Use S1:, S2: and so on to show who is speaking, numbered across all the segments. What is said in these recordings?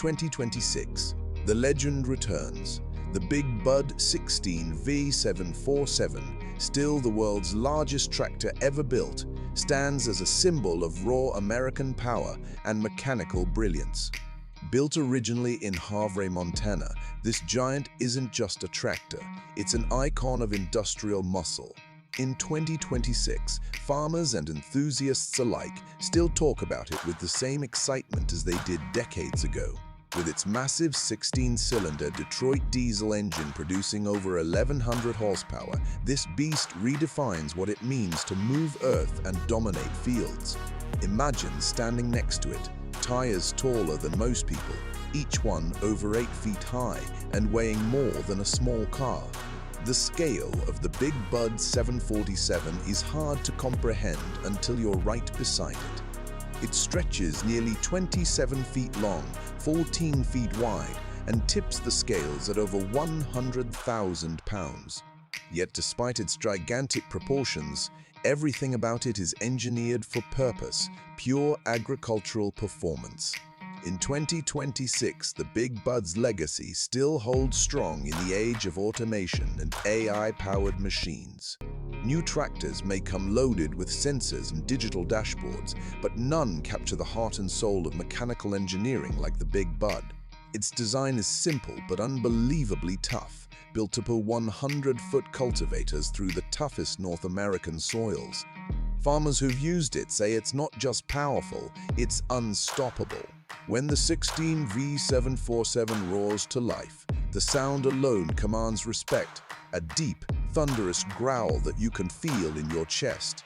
S1: 2026, the legend returns. The Big Bud 16V-747, still the world's largest tractor ever built, stands as a symbol of raw American power and mechanical brilliance. Built originally in Havre, Montana, this giant isn't just a tractor, it's an icon of industrial muscle. In 2026, farmers and enthusiasts alike still talk about it with the same excitement as they did decades ago. With its massive 16-cylinder Detroit diesel engine producing over 1,100 horsepower, this beast redefines what it means to move earth and dominate fields. Imagine standing next to it, tires taller than most people, each one over 8 feet high and weighing more than a small car. The scale of the Big Bud 747 is hard to comprehend until you're right beside it. It stretches nearly 27 feet long, 14 feet wide, and tips the scales at over 100,000 pounds. Yet despite its gigantic proportions, everything about it is engineered for purpose, pure agricultural performance. In 2026, the Big Bud's legacy still holds strong in the age of automation and AI-powered machines. New tractors may come loaded with sensors and digital dashboards, but none capture the heart and soul of mechanical engineering like the Big Bud. Its design is simple but unbelievably tough, built to pull 100-foot cultivators through the toughest North American soils. Farmers who've used it say it's not just powerful, it's unstoppable. When the 16V-747 roars to life, the sound alone commands respect, a deep, thunderous growl that you can feel in your chest.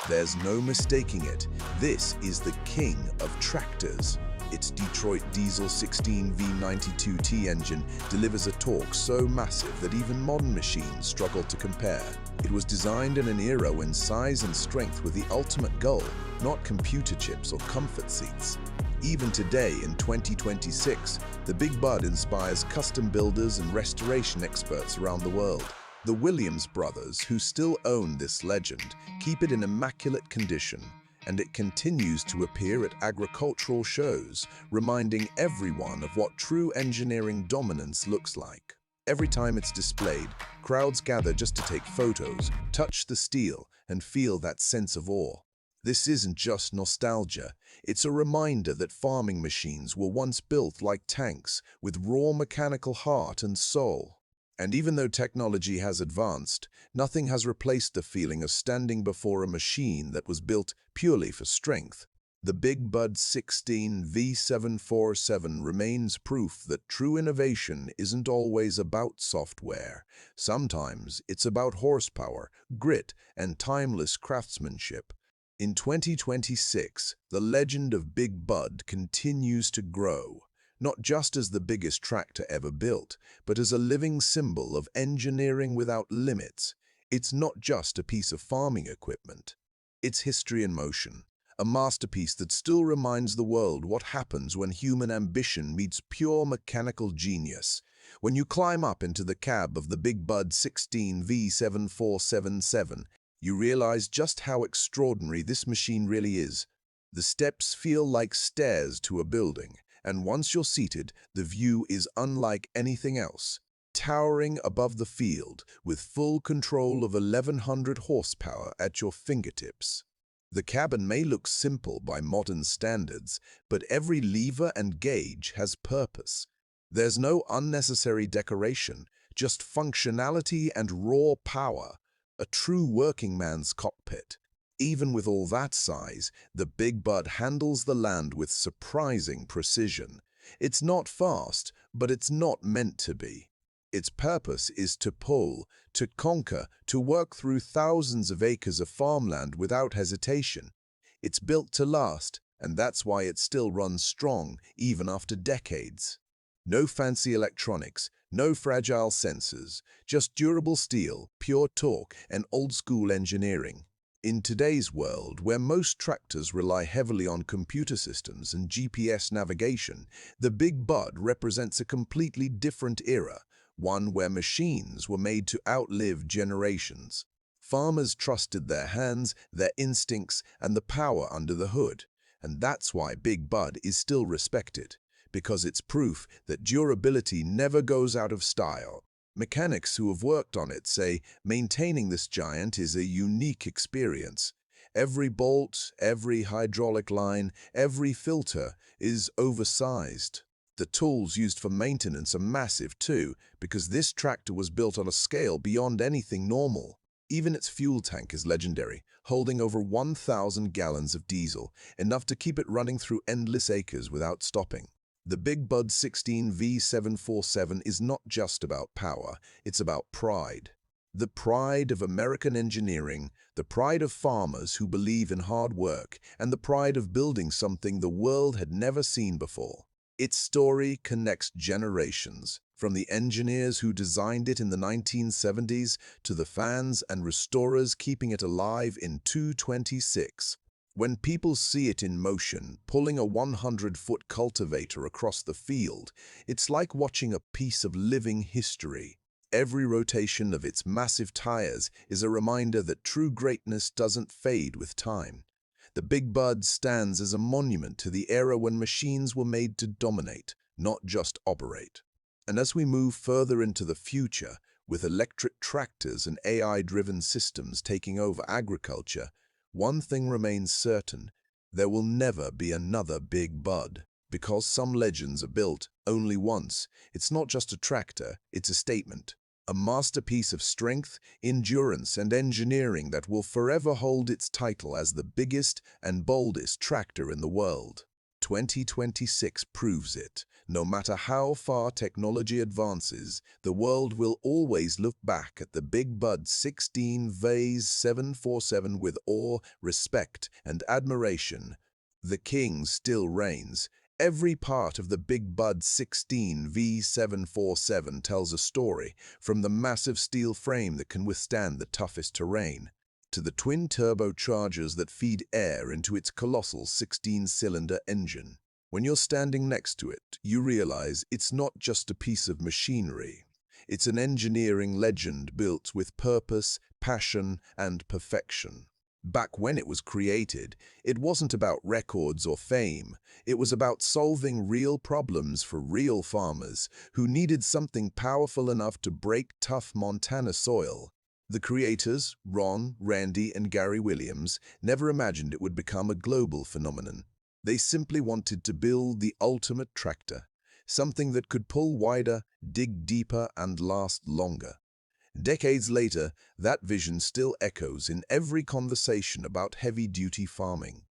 S1: There's no mistaking it, this is the king of tractors. Its Detroit diesel 16V92T engine delivers a torque so massive that even modern machines struggle to compare. It was designed in an era when size and strength were the ultimate goal, not computer chips or comfort seats. Even today, in 2026, the Big Bud inspires custom builders and restoration experts around the world. The Williams brothers, who still own this legend, keep it in immaculate condition, and it continues to appear at agricultural shows, reminding everyone of what true engineering dominance looks like. Every time it's displayed, crowds gather just to take photos, touch the steel, and feel that sense of awe. This isn't just nostalgia, it's a reminder that farming machines were once built like tanks, with raw mechanical heart and soul. And even though technology has advanced, nothing has replaced the feeling of standing before a machine that was built purely for strength. The Big Bud 16V-747 remains proof that true innovation isn't always about software. Sometimes it's about horsepower, grit, and timeless craftsmanship. In 2026, the legend of Big Bud continues to grow, not just as the biggest tractor ever built, but as a living symbol of engineering without limits. It's not just a piece of farming equipment. It's history in motion, a masterpiece that still reminds the world what happens when human ambition meets pure mechanical genius. When you climb up into the cab of the Big Bud 16V-747, you realize just how extraordinary this machine really is. The steps feel like stairs to a building, and once you're seated, the view is unlike anything else. Towering above the field, with full control of 1,100 horsepower at your fingertips. The cabin may look simple by modern standards, but every lever and gauge has purpose. There's no unnecessary decoration, just functionality and raw power. A true working man's cockpit. Even with all that size, the Big Bud handles the land with surprising precision. It's not fast, but it's not meant to be. Its purpose is to pull, to conquer, to work through thousands of acres of farmland without hesitation. It's built to last, and that's why it still runs strong, even after decades. No fancy electronics, no fragile sensors, just durable steel, pure torque, and old-school engineering. In today's world, where most tractors rely heavily on computer systems and GPS navigation, the Big Bud represents a completely different era, one where machines were made to outlive generations. Farmers trusted their hands, their instincts, and the power under the hood, and that's why Big Bud is still respected. because it's proof that durability never goes out of style. Mechanics who have worked on it say maintaining this giant is a unique experience. Every bolt, every hydraulic line, every filter is oversized. The tools used for maintenance are massive too, because this tractor was built on a scale beyond anything normal. Even its fuel tank is legendary, holding over 1,000 gallons of diesel, enough to keep it running through endless acres without stopping. The Big Bud 16V-747 is not just about power, it's about pride. The pride of American engineering, the pride of farmers who believe in hard work, and the pride of building something the world had never seen before. Its story connects generations, from the engineers who designed it in the 1970s to the fans and restorers keeping it alive in 2026. When people see it in motion, pulling a 100-foot cultivator across the field, it's like watching a piece of living history. Every rotation of its massive tires is a reminder that true greatness doesn't fade with time. The Big Bud stands as a monument to the era when machines were made to dominate, not just operate. And as we move further into the future, with electric tractors and AI-driven systems taking over agriculture, one thing remains certain: there will never be another Big Bud. Because some legends are built only once, it's not just a tractor, it's a statement. A masterpiece of strength, endurance, and engineering that will forever hold its title as the biggest and boldest tractor in the world. 2026 proves it. No matter how far technology advances, the world will always look back at the Big Bud 16V-747 with awe, respect, and admiration. The king still reigns. Every part of the Big Bud 16V-747 tells a story, from the massive steel frame that can withstand the toughest terrain, to the twin turbochargers that feed air into its colossal 16-cylinder engine. When you're standing next to it, you realize it's not just a piece of machinery. It's an engineering legend built with purpose, passion, and perfection. Back when it was created, it wasn't about records or fame. It was about solving real problems for real farmers who needed something powerful enough to break tough Montana soil. The creators, Ron, Randy, and Gary Williams, never imagined it would become a global phenomenon. They simply wanted to build the ultimate tractor, something that could pull wider, dig deeper, and last longer. Decades later, that vision still echoes in every conversation about heavy-duty farming.